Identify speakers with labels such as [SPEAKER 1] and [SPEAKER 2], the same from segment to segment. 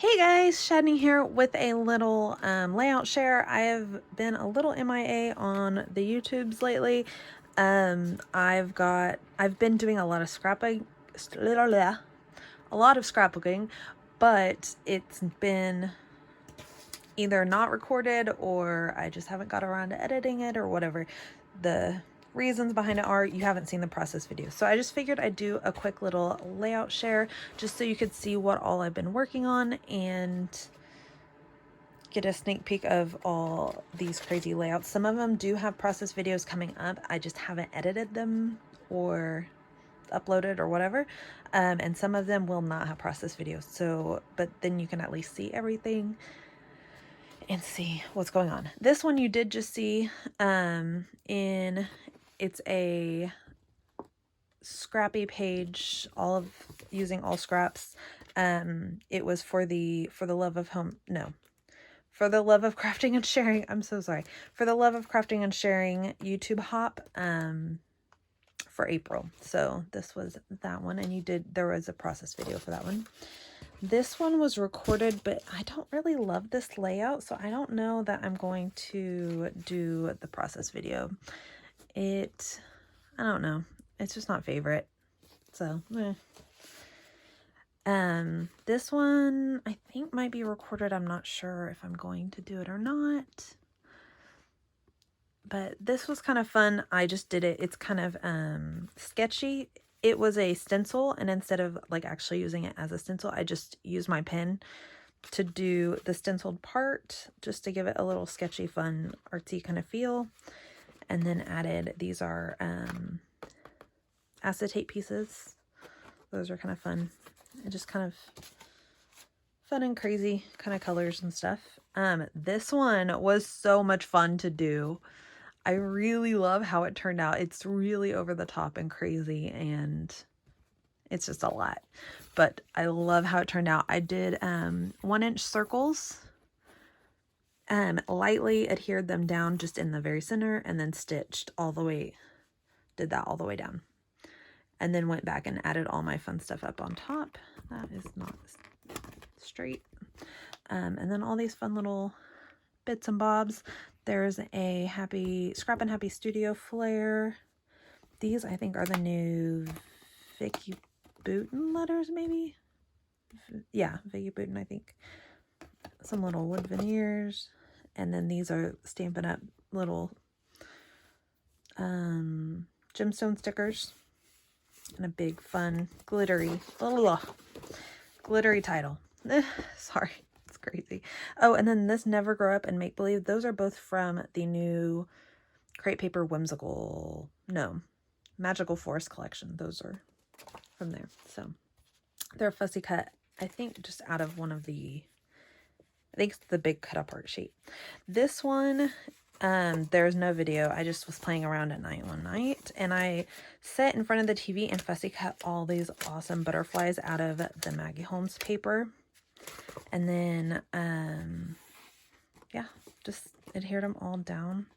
[SPEAKER 1] Hey guys, Shadney here with a little layout share. I have been a little MIA on the YouTubes lately. I've been doing a lot of scrapbooking, but it's been either not recorded or I just haven't got around to editing it or whatever. The reasons behind it are you haven't seen the process video. So I just figured I'd do a quick little layout share just so you could see what all I've been working on and get a sneak peek of all these crazy layouts. Some of them do have process videos coming up. I just haven't edited them or uploaded or whatever. And some of them will not have process videos. So, but then you can at least see everything and see what's going on. This one you did just see it's a scrappy page, using all scraps. It was for the love of crafting and sharing. I'm so sorry. For the love of crafting and sharing YouTube hop for April. So this was that one, and there was a process video for that one. This one was recorded, but I don't really love this layout, so I don't know that I'm going to do the process video. I don't know. It's just not favorite. So, this one I think might be recorded. I'm not sure if I'm going to do it or not. But this was kind of fun. I just did it. It's kind of sketchy. It was a stencil, and instead of like actually using it as a stencil, I just used my pen to do the stenciled part just to give it a little sketchy, fun, artsy kind of feel. And then added, these are acetate pieces. Those are kind of fun. And just kind of fun and crazy kind of colors and stuff. This one was so much fun to do. I really love how it turned out. It's really over the top and crazy, and it's just a lot. But I love how it turned out. I did 1-inch circles, lightly adhered them down just in the very center, and then stitched all the way, did that all the way down. And then went back and added all my fun stuff up on top. That is not straight. And then all these fun little bits and bobs. There's a Scrap and Happy Studio flare. These I think are the new Vicky Booten letters, maybe? Yeah, Vicky Booten, I think. Some little wood veneers. And then these are Stampin' Up! Little gemstone stickers. And a big fun glittery title. Sorry, it's crazy. Oh, and then this Never Grow Up and Make Believe. Those are both from the new Crate Paper Magical Forest collection. Those are from there. So they're fussy cut, I think, just out of one of I think it's the big cut apart sheet. This one, there's no video. I just was playing around at night one night, and I sat in front of the TV and fussy cut all these awesome butterflies out of the Maggie Holmes paper. And then, yeah, just adhered them all down.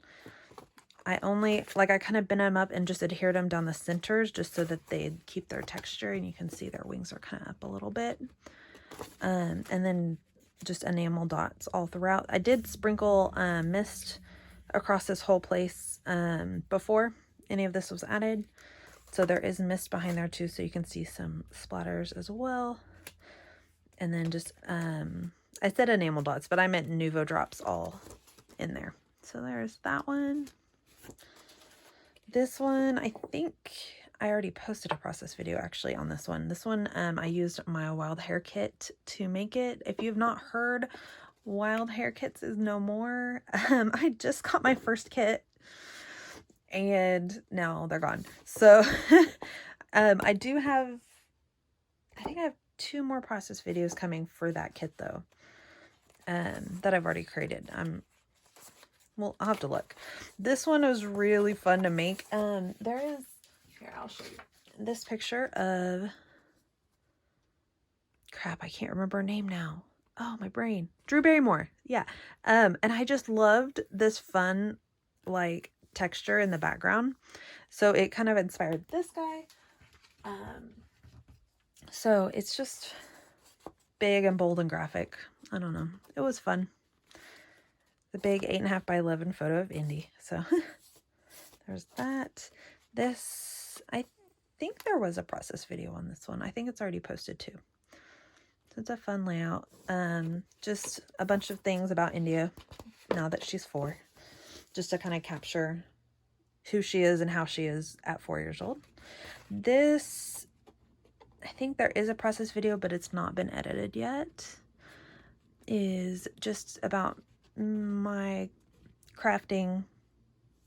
[SPEAKER 1] I kind of bent them up and just adhered them down the centers just so that they'd keep their texture, and you can see their wings are kind of up a little bit. And then just enamel dots all throughout. I did sprinkle mist across this whole place before any of this was added. So there is mist behind there too, so you can see some splatters as well. And then just, I said enamel dots, but I meant Nuvo drops all in there. So there's that one. This one, I think I already posted a process video actually on this one. This one, I used my wild hair kit to make it. If you've not heard, wild hair kits is no more. I just got my first kit and now they're gone. So I think I have 2 more process videos coming for that kit though, that I've already created. Well, I'll have to look. This one was really fun to make. There is, here, I'll show you this picture of, crap, I can't remember her name now. Oh, my brain. Drew Barrymore. Yeah. And I just loved this fun, like, texture in the background. So it kind of inspired this guy. So it's just big and bold and graphic. I don't know. It was fun. The big 8.5 by 11 photo of Indy. So there's that. This, I think there was a process video on this one. I think it's already posted too. So it's a fun layout. Just a bunch of things about India now that she's 4. Just to kind of capture who she is and how she is at 4 years old. This, I think there is a process video, but it's not been edited yet. Is just about my crafting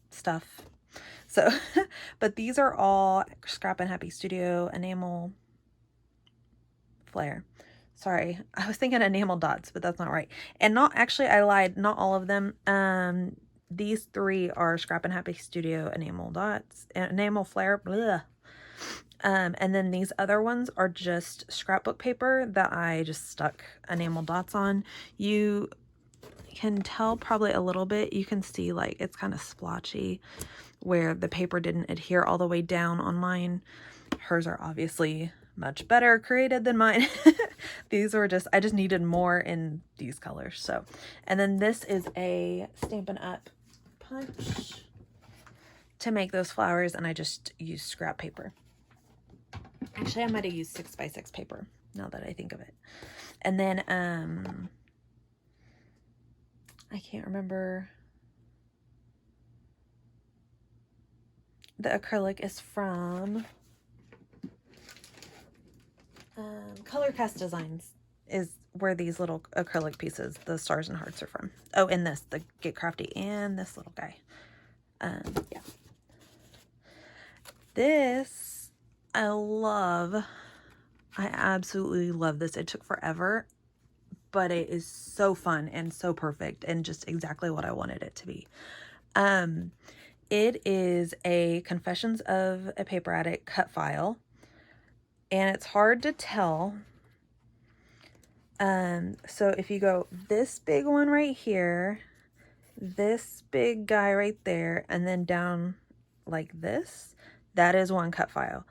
[SPEAKER 1] stuff. So, but these are all Scrap and Happy Studio enamel flare. Sorry, I was thinking enamel dots, but that's not right. And not, actually, I lied, not all of them. These 3 are Scrap and Happy Studio enamel dots, enamel flare, blah. And then these other ones are just scrapbook paper that I just stuck enamel dots on. You can tell probably a little bit. You can see like it's kind of splotchy where the paper didn't adhere all the way down on mine. Hers are obviously much better created than mine. These were just, I just needed more in these colors. So, and then this is a Stampin' Up! Punch to make those flowers, and I just used scrap paper. Actually, I might have used 6x6 paper now that I think of it. And then I can't remember. The acrylic is from Color Cast Designs, is where these little acrylic pieces, the stars and hearts, are from. Oh, and this, the Get Crafty, and this little guy. Yeah. This, I love. I absolutely love this. It took forever, but it is so fun and so perfect and just exactly what I wanted it to be. It is a Confessions of a Paper Addict cut file, and it's hard to tell. So if you go this big one right here, this big guy right there, and then down like this, that is one cut file.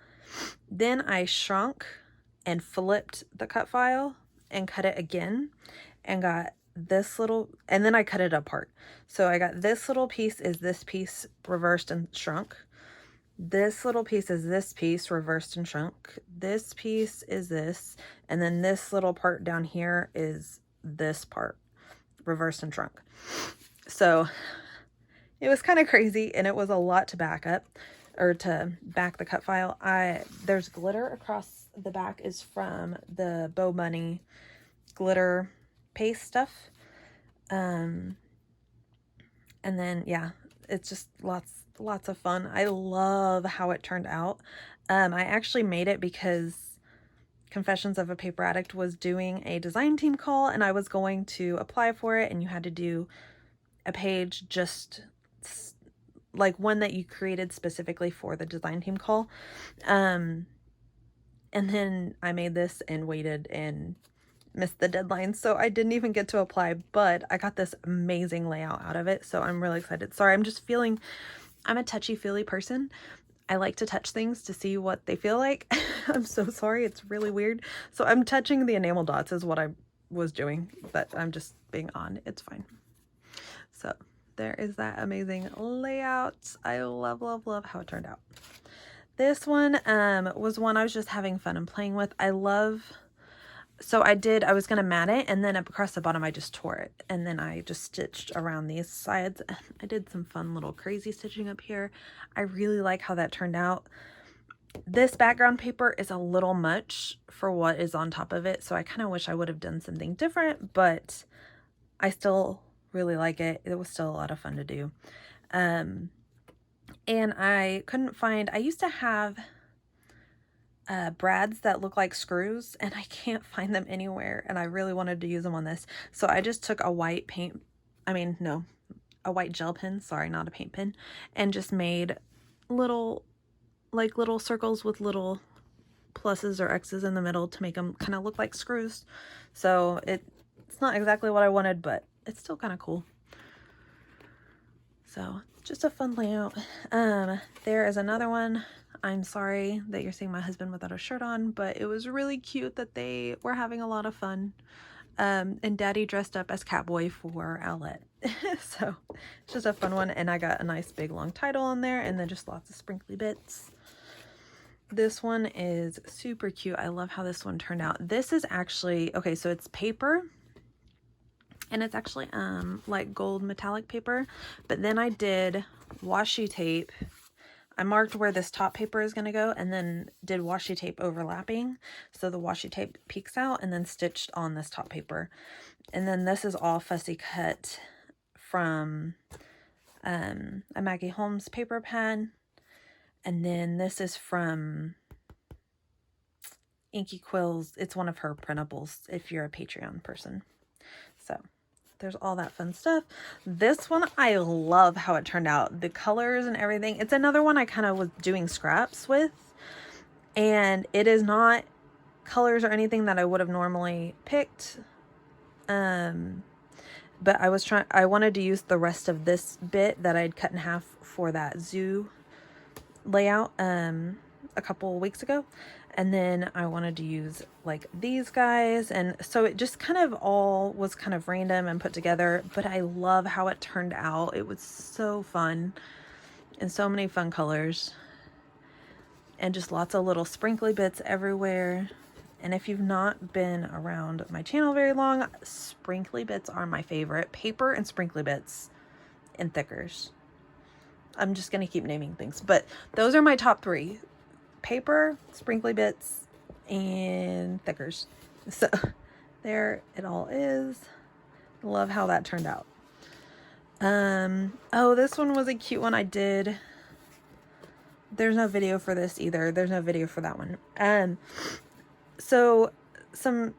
[SPEAKER 1] Then I shrunk and flipped the cut file and cut it again and got this little, and then I cut it apart. So I got this little piece is this piece reversed and shrunk. This little piece is this piece reversed and shrunk. This piece is this, and then this little part down here is this part reversed and shrunk. So it was kind of crazy, and it was a lot to back up, or to back the cut file. There's glitter across the back, is from the Bow Bunny glitter paste stuff. And then yeah, it's just lots of fun. I love how it turned out. I actually made it because Confessions of a Paper Addict was doing a design team call, and I was going to apply for it, and you had to do a page just like one that you created specifically for the design team call. And then I made this and waited and missed the deadline, so I didn't even get to apply, but I got this amazing layout out of it, so I'm really excited. Sorry, I'm a touchy-feely person. I like to touch things to see what they feel like. I'm so sorry, it's really weird. So I'm touching the enamel dots is what I was doing, but I'm just being on. It's fine. So there is that amazing layout. I love how it turned out. This one was one I was just having fun and playing with. So I was going to mat it, and then across the bottom I just tore it, and then I just stitched around these sides. I did some fun little crazy stitching up here. I really like how that turned out. This background paper is a little much for what is on top of it, so I kind of wish I would have done something different, but I still really like it. It was still a lot of fun to do. And I couldn't find, I used to have brads that look like screws, and I can't find them anywhere, and I really wanted to use them on this. So I just took a white gel pen, sorry, not a paint pen, and just made little circles with little pluses or X's in the middle to make them kind of look like screws. So it's not exactly what I wanted, but it's still kind of cool. So just a fun layout. There is another one I'm sorry that you're seeing my husband without a shirt on, but it was really cute that they were having a lot of fun. And Daddy dressed up as Catboy for Owlette. So it's just a fun one. And I got a nice big long title on there, and then just lots of sprinkly bits. This one is super cute. I love how this one turned out. This is actually, okay, so it's paper, and it's actually like gold metallic paper, but then I did washi tape. I marked where this top paper is going to go, and then did washi tape overlapping, so the washi tape peeks out, and then stitched on this top paper. And then this is all fussy cut from a Maggie Holmes paper pad. And then this is from Inky Quills. It's one of her printables if you're a Patreon person. So there's all that fun stuff. This one, I love how it turned out. The colors and everything. It's another one I kind of was doing scraps with. And it is not colors or anything that I would have normally picked. But I wanted to use the rest of this bit that I'd cut in half for that zoo layout a couple weeks ago, and then I wanted to use like these guys, and so it just kind of all was kind of random and put together, but I love how it turned out. It was so fun and so many fun colors, and just lots of little sprinkly bits everywhere. And if you've not been around my channel very long, sprinkly bits are my favorite. Paper and sprinkly bits and thickers. I'm just going to keep naming things, but those are my top three: paper, sprinkly bits, and thickers. So there it all is. Love how that turned out. Oh, this one was a cute one I did. There's no video for this either. There's no video for that one. So some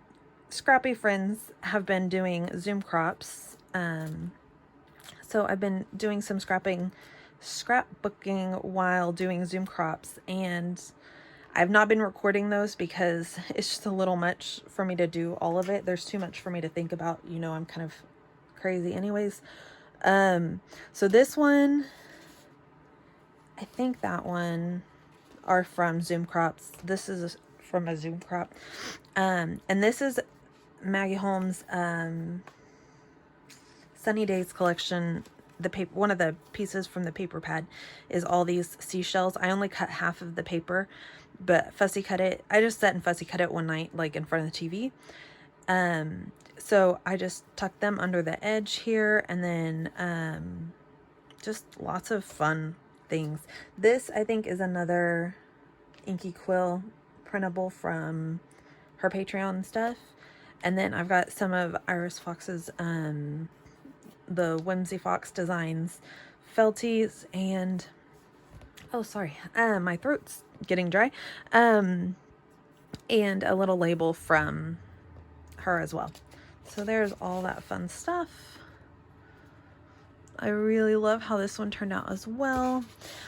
[SPEAKER 1] scrappy friends have been doing Zoom crops. So I've been doing some scrapbooking while doing Zoom crops, and I've not been recording those because it's just a little much for me to do all of it. There's too much for me to think about. You know, I'm kind of crazy anyways. So this one, I think that one are from Zoom crops. This is from a Zoom crop. And this is Maggie Holmes' Sunny Days collection. The paper, one of the pieces from the paper pad is all these seashells. I only cut half of the paper, but fussy cut it. I just sat and fussy cut it one night, like in front of the TV. So I just tucked them under the edge here, and then just lots of fun things. This, I think, is another Inky Quill printable from her Patreon stuff. And then I've got some of Iris Fox's the Whimsy Fox Designs felties, and oh sorry, my throat's getting dry, and a little label from her as well. So there's all that fun stuff. I really love how this one turned out as well.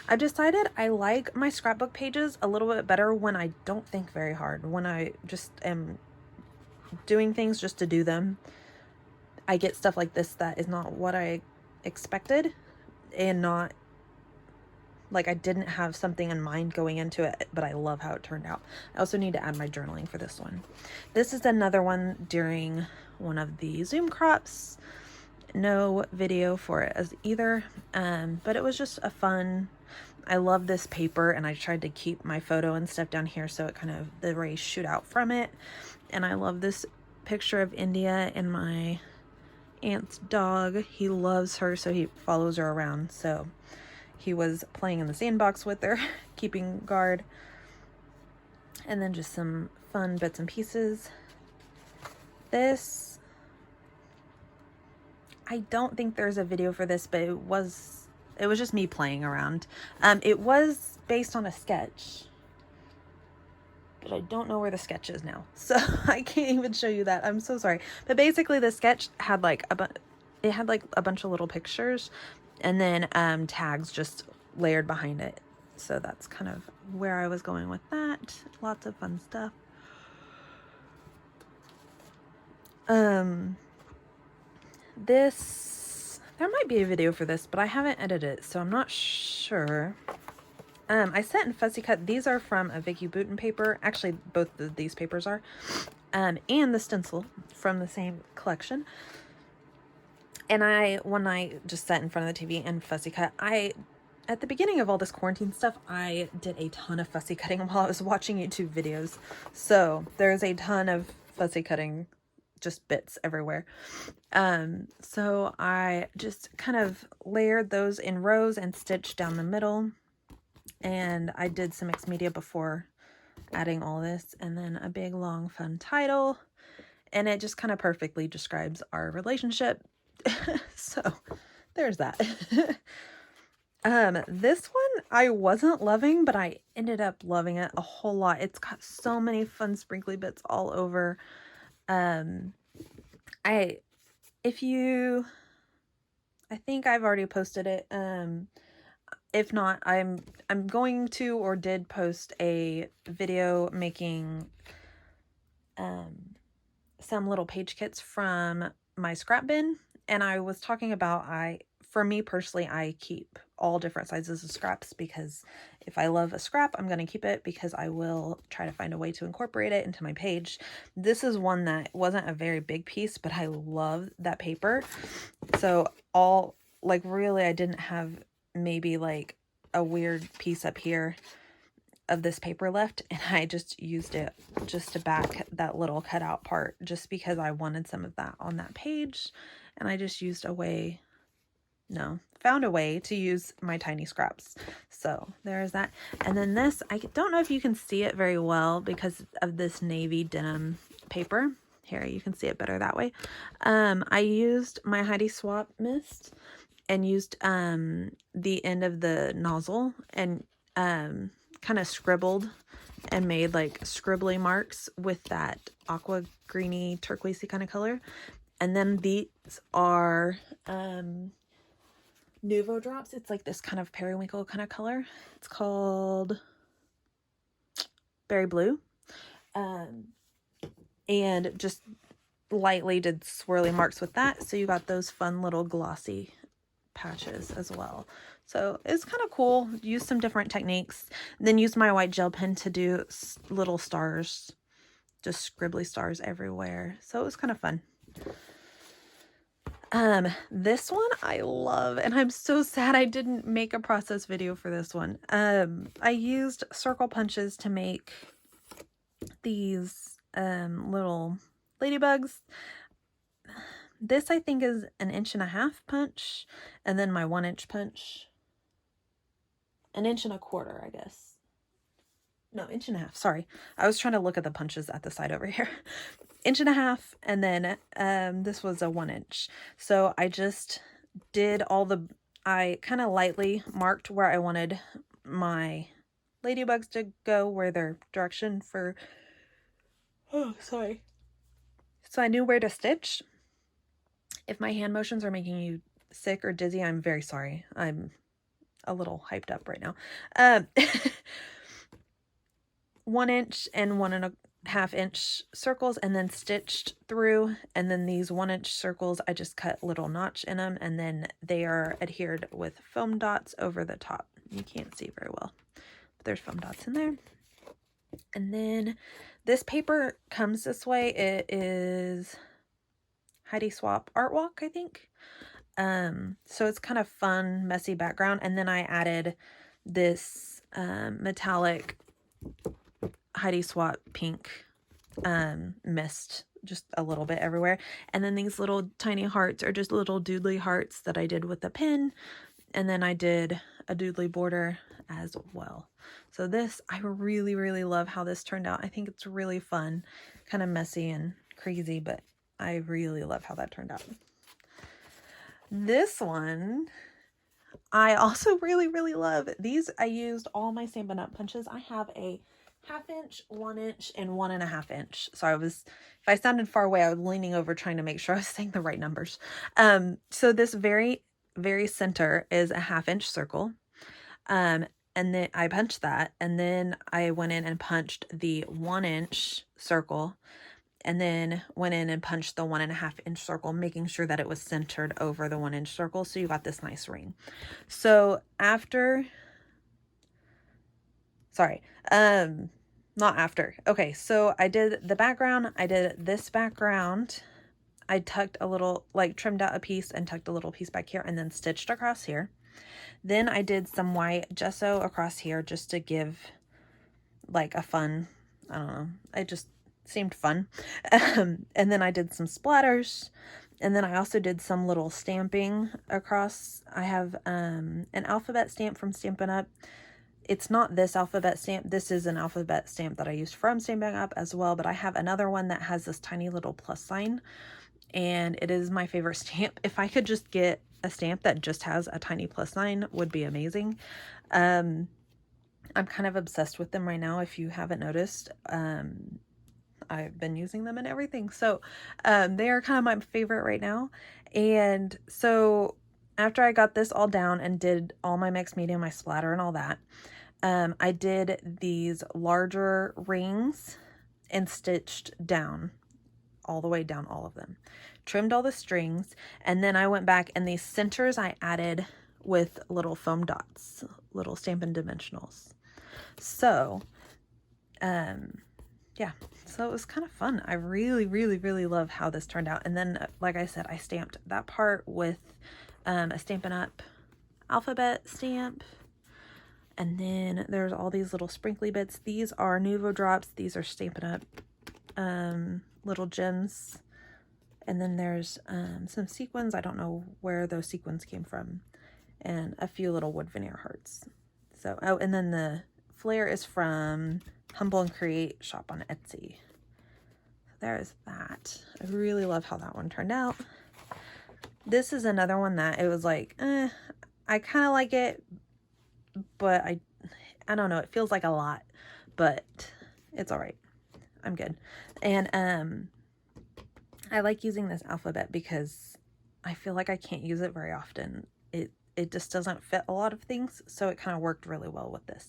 [SPEAKER 1] I decided I like my scrapbook pages a little bit better when I don't think very hard, when I just am doing things just to do them. I get stuff like this that is not what I expected, and not like I didn't have something in mind going into it, but I love how it turned out. I also need to add my journaling for this one. This is another one during one of the Zoom crops. No video for it as either, but it was just a fun. I love this paper, and I tried to keep my photo and stuff down here so it kind of, the rays shoot out from it. And I love this picture of India and my aunt's dog. He loves her, so he follows her around. So he was playing in the sandbox with her, keeping guard. And then just some fun bits and pieces. This, I don't think there's a video for this, but it was just me playing around. It was based on a sketch, but I don't know where the sketch is now, so I can't even show you that. I'm so sorry. But basically the sketch had like it had like a bunch of little pictures, and then tags just layered behind it. So that's kind of where I was going with that. Lots of fun stuff. This, there might be a video for this, but I haven't edited it, so I'm not sure. I set and fussy cut. These are from a Vicky Bouton paper. Actually, both of these papers are. And the stencil from the same collection. And one night just sat in front of the TV and fussy cut. At the beginning of all this quarantine stuff, I did a ton of fussy cutting while I was watching YouTube videos. So there's a ton of fussy cutting, just bits everywhere. So I just kind of layered those in rows and stitched down the middle. And I did some mixed media before adding all this, and then a big long fun title, and it just kind of perfectly describes our relationship. So there's that. This one I wasn't loving, but I ended up loving it a whole lot. It's got so many fun sprinkly bits all over. I think I've already posted it. If not, I'm going to or did post a video making some little page kits from my scrap bin, and I was talking about for me personally, I keep all different sizes of scraps because if I love a scrap, I'm going to keep it because I will try to find a way to incorporate it into my page. This is one that wasn't a very big piece, but I love that paper. So really, I didn't have maybe like a weird piece up here of this paper left, and I just used it just to back that little cutout part just because I wanted some of that on that page, and I just found a way to use my tiny scraps. So there's that. And then this, I don't know if you can see it very well because of this navy denim paper. Here, you can see it better that way. I used my Heidi Swapp mist and used the end of the nozzle and kind of scribbled and made like scribbly marks with that aqua greeny turquoisey kind of color. And then these are Nuvo drops. It's like this kind of periwinkle kind of color. It's called Berry Blue. And just lightly did swirly marks with that. So you got those fun little glossy patches as well. So it's kind of cool. Use some different techniques. Then use my white gel pen to do little stars, just scribbly stars everywhere. So it was kind of fun. This one I love, and I'm so sad I didn't make a process video for this one. I used circle punches to make these little ladybugs. This I think is an 1.5" punch, and then my 1" punch, 1.25" I guess. No, 1.5". Sorry, I was trying to look at the punches at the side over here. 1.5", and then this was a 1". So I just did I kind of lightly marked where I wanted my ladybugs to go, where their direction for, sorry. So I knew where to stitch. If my hand motions are making you sick or dizzy, I'm very sorry. I'm a little hyped up right now. 1" and 1.5" circles, and then stitched through. And then these 1" circles, I just cut little notch in them, and then they are adhered with foam dots over the top. You can't see very well, but there's foam dots in there. And then this paper comes this way. It is Heidi Swapp Art Walk, I think. So it's kind of fun, messy background. And then I added this metallic Heidi Swapp pink mist just a little bit everywhere. And then these little tiny hearts are just little doodly hearts that I did with a pin. And then I did a doodly border as well. So this, I really, really love how this turned out. I think it's really fun, kind of messy and crazy, but I really love how that turned out. This one, I also really, really love. These, I used all my Stampin' Up! Punches. I have a 1/2", 1", and 1.5". So if I sounded far away, I was leaning over trying to make sure I was saying the right numbers. So this very, very center is a 1/2" circle. And then I punched that, and then I went in and punched the 1" circle, and then went in and punched the 1.5" circle, making sure that it was centered over the 1" circle. So you got this nice ring. So after Sorry. Not after. Okay, so I did the background. I did this background. I tucked a little, like trimmed out a piece and tucked a little piece back here and then stitched across here. Then I did some white gesso across here just to give like a fun, I don't know, it just seemed fun. And then I did some splatters. And then I also did some little stamping across. I have an alphabet stamp from Stampin' Up. It's not this alphabet stamp. This is an alphabet stamp that I used from Stampin' Up as well, but I have another one that has this tiny little plus sign, and it is my favorite stamp. If I could just get a stamp that just has a tiny plus sign, would be amazing. I'm kind of obsessed with them right now, if you haven't noticed. I've been using them and everything. So they are kind of my favorite right now. And so after I got this all down and did all my mixed media, my splatter and all that, I did these larger rings and stitched down all the way down all of them. Trimmed all the strings, and then I went back and these centers I added with little foam dots, little Stampin' Dimensionals. So, yeah, so it was kind of fun. I really, really, really love how this turned out. And then, like I said, I stamped that part with a Stampin' Up alphabet stamp. And then there's all these little sprinkly bits. These are Nuvo drops. These are Stampin' Up little gems. And then there's some sequins. I don't know where those sequins came from. And a few little wood veneer hearts. So, oh, and then the flare is from Humble and Create shop on Etsy. So there is that. I really love how that one turned out. This is another one that it was like, I kind of like it, but I don't know. It feels like a lot, but it's all right. I'm good. And I like using this alphabet because I feel like I can't use it very often. It just doesn't fit a lot of things, so it kind of worked really well with this.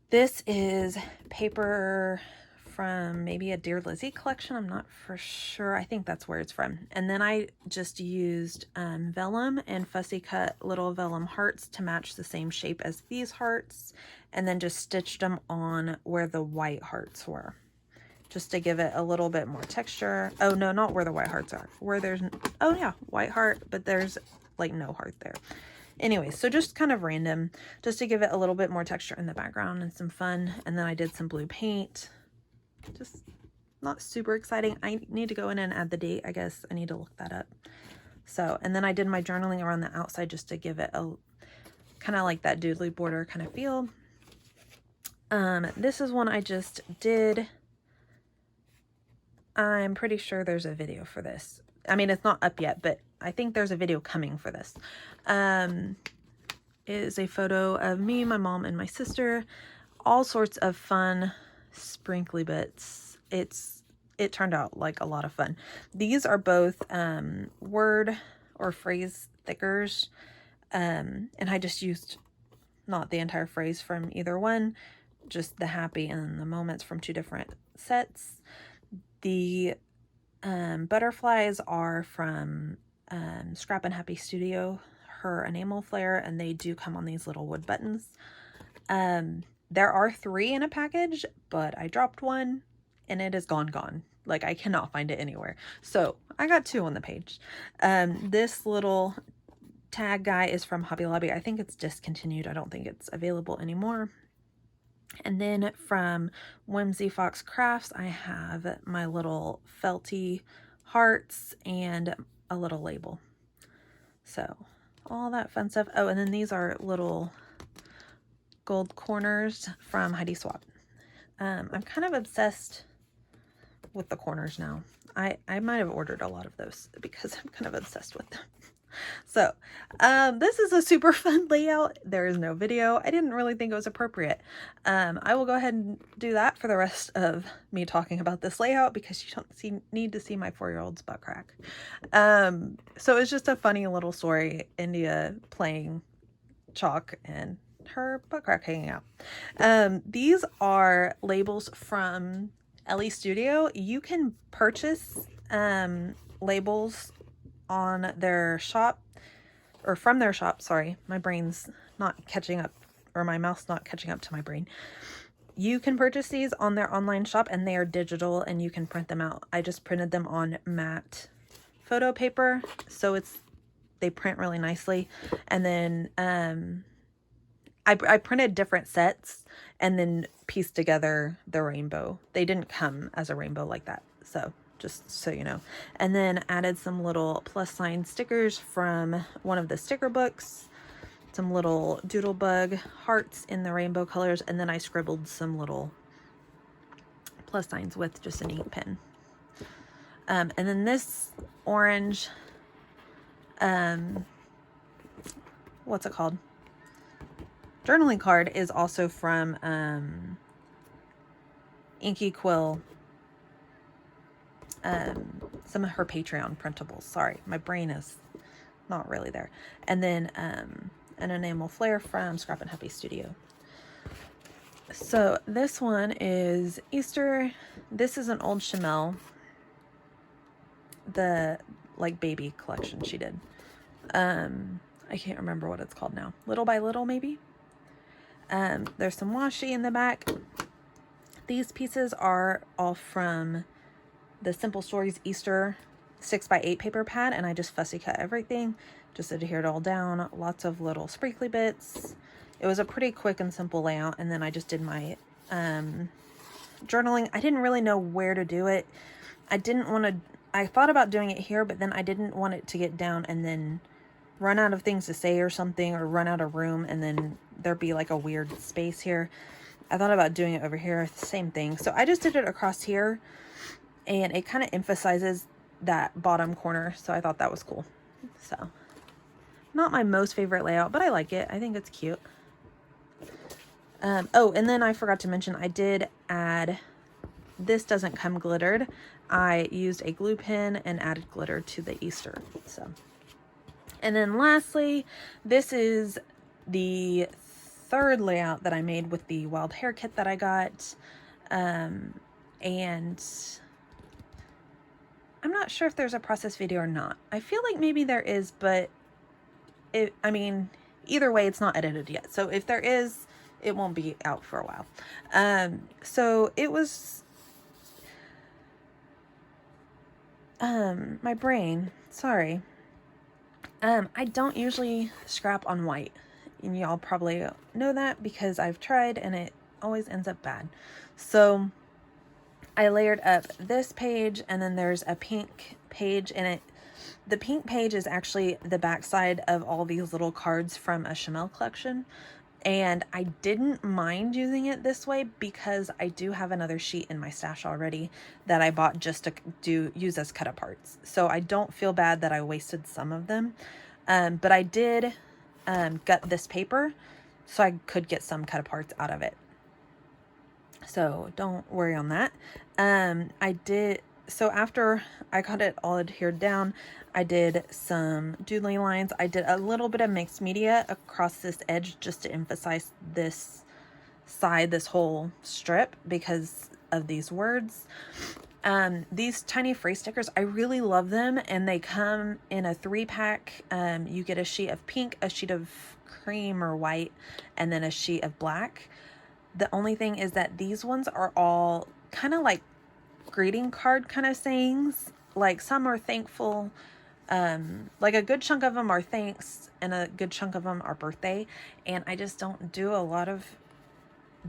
[SPEAKER 1] This is paper from maybe a Dear Lizzie collection. I'm not for sure. I think that's where it's from. And then I just used vellum and fussy cut little vellum hearts to match the same shape as these hearts, and then just stitched them on where the white hearts were, just to give it a little bit more texture. Oh no, not where the white hearts are. Where there's, oh yeah, white heart, but there's like no heart there. Anyway, so just kind of random, just to give it a little bit more texture in the background and some fun. And then I did some blue paint. Just not super exciting. I need to go in and add the date. I guess I need to look that up. So, and then I did my journaling around the outside just to give it a kind of like that doodly border kind of feel. This is one I just did. I'm pretty sure there's a video for this. I mean, it's not up yet, but I think there's a video coming for this. It is a photo of me, my mom, and my sister. All sorts of fun sprinkly bits. It turned out like a lot of fun. These are both word or phrase thickers. And I just used not the entire phrase from either one, just the happy and the moments from two different sets. The butterflies are from Scrap and Happy Studio, her enamel flare, and they do come on these little wood buttons. There are 3 in a package, but I dropped one and it is gone. Like, I cannot find it anywhere. So I got 2 on the page. This little tag guy is from Hobby Lobby. I think it's discontinued. I don't think it's available anymore. And then from Whimsy Fox Crafts, I have my little felty hearts and a little label. So all that fun stuff. Oh, and then these are little gold corners from Heidi Swapp. I'm kind of obsessed with the corners now. I might have ordered a lot of those because I'm kind of obsessed with them. So this is a super fun layout. There is no video. I didn't really think it was appropriate. I will go ahead and do that for the rest of me talking about this layout because you don't need to see my 4-year-old's butt crack. So it's just a funny little story. India playing chalk and her butt crack hanging out. These are labels from Ellie Studio. You can purchase labels on their shop, or from their shop. Sorry, my brain's not catching up or my mouth's not catching up to my brain. You can purchase these on their online shop, and they are digital and you can print them out. I just printed them on matte photo paper, so they print really nicely. And then I printed different sets and then pieced together the rainbow. They didn't come as a rainbow like that, so just so you know. And then added some little plus sign stickers from one of the sticker books, some little doodle bug hearts in the rainbow colors, and then I scribbled some little plus signs with just an ink pen. And then this orange, what's it called? Journaling card is also from Inky Quill, some of her Patreon printables. Sorry, my brain is not really there. And then an enamel flare from Scrap and Happy Studio. So this one is Easter. This is an old Chamel, the like baby collection she did. I can't remember what it's called now. Little by Little, maybe. There's some washi in the back. These pieces are all from the Simple Stories Easter 6x8 paper pad, and I just fussy cut everything, just adhered all down, lots of little sprinkly bits. It was a pretty quick and simple layout, and then I just did my journaling. I didn't really know where to do it. I thought about doing it here, but then I didn't want it to get down and then run out of things to say or something, or run out of room and then there'd be like a weird space here. I thought about doing it over here, same thing. So I just did it across here, and it kind of emphasizes that bottom corner, so I thought that was cool. So not my most favorite layout, but I like it. I think it's cute. Oh, and then I forgot to mention, I did add, this doesn't come glittered. I used a glue pen and added glitter to the Easter. So, and then lastly, this is the third layout that I made with the wild hair kit that I got. And I'm not sure if there's a process video or not. I feel like maybe there is, but I mean, either way, it's not edited yet. So if there is, it won't be out for a while. So it was, my brain, sorry. I don't usually scrap on white, and y'all probably know that because I've tried and it always ends up bad. So I layered up this page, and then there's a pink page in it. The pink page is actually the backside of all these little cards from a Chamel collection. And I didn't mind using it this way because I do have another sheet in my stash already that I bought just to use as cut aparts. So I don't feel bad that I wasted some of them. But I did gut this paper so I could get some cut aparts out of it. So don't worry on that. So after I got it all adhered down, I did some doodling lines. I did a little bit of mixed media across this edge just to emphasize this side, this whole strip, because of these words. These tiny free stickers, I really love them, and they come in a 3-pack. You get a sheet of pink, a sheet of cream or white, and then a sheet of black. The only thing is that these ones are all kind of like greeting card kind of sayings. Like some are thankful, like a good chunk of them are thanks, and a good chunk of them are birthday. And I just don't do a lot of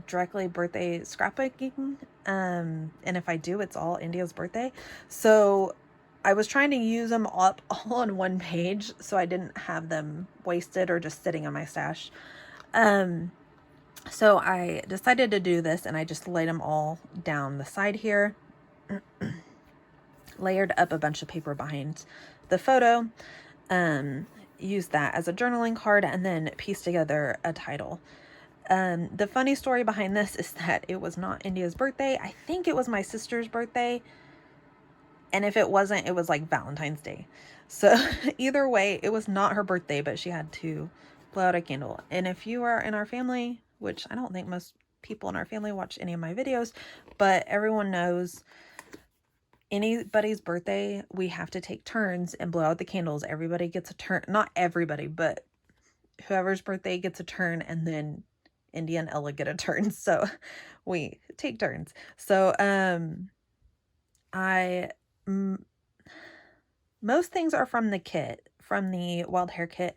[SPEAKER 1] directly birthday scrapbooking. And if I do, it's all India's birthday. So I was trying to use them up all on one page so I didn't have them wasted or just sitting in my stash. So I decided to do this, and I just laid them all down the side here. Layered up a bunch of paper behind the photo, used that as a journaling card, and then pieced together a title. The funny story behind this is that it was not India's birthday. I think it was my sister's birthday, and if it wasn't, it was like Valentine's Day. So either way, it was not her birthday, but she had to blow out a candle. And if you are in our family, which I don't think most people in our family watch any of my videos, but everyone knows anybody's birthday, we have to take turns and blow out the candles. Everybody gets a turn. Not everybody, but whoever's birthday gets a turn, and then Indy and Ella get a turn, so we take turns. So most things are from the kit, from the Wild Hair kit.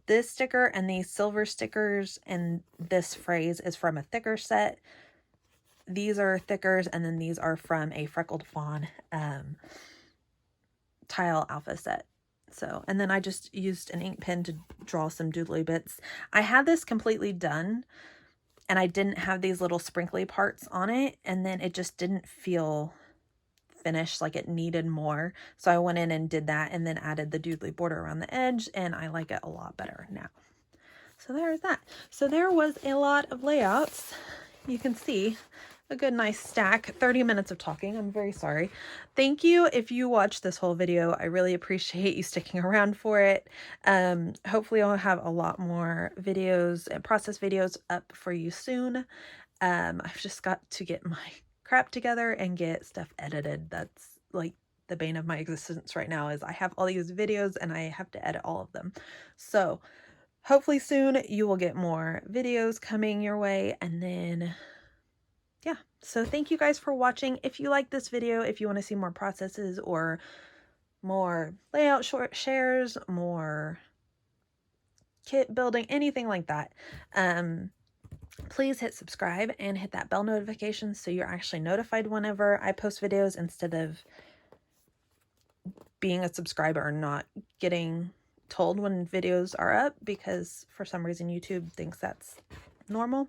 [SPEAKER 1] This sticker and these silver stickers and this phrase is from a thicker set. These are thickers, and then these are from a Freckled Fawn tile alpha set. So, and then I just used an ink pen to draw some doodly bits. I had this completely done, and I didn't have these little sprinkly parts on it, and then it just didn't feel finished, like it needed more. So I went in and did that, and then added the doodly border around the edge, and I like it a lot better now. So there's that. So there was a lot of layouts. You can see a good nice stack. 30 minutes of talking. I'm very sorry. Thank you if you watched this whole video. I really appreciate you sticking around for it. Hopefully I'll have a lot more videos and process videos up for you soon. I've just got to get my crap together and get stuff edited. That's like the bane of my existence right now, is I have all these videos and I have to edit all of them. So hopefully soon you will get more videos coming your way, and then yeah. So thank you guys for watching. If you like this video, if you want to see more processes or more layout short shares, more kit building, anything like that, please hit subscribe and hit that bell notification so you're actually notified whenever I post videos, instead of being a subscriber and not getting told when videos are up, because for some reason YouTube thinks that's normal.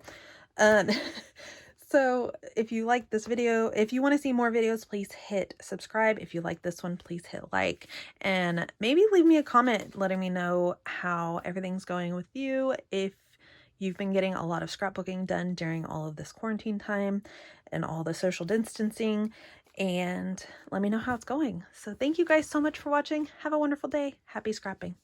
[SPEAKER 1] So if you like this video, if you want to see more videos, please hit subscribe. If you like this one, please hit like, and maybe leave me a comment letting me know how everything's going with you, if you've been getting a lot of scrapbooking done during all of this quarantine time and all the social distancing, and let me know how it's going. So thank you guys so much for watching. Have a wonderful day. Happy scrapping.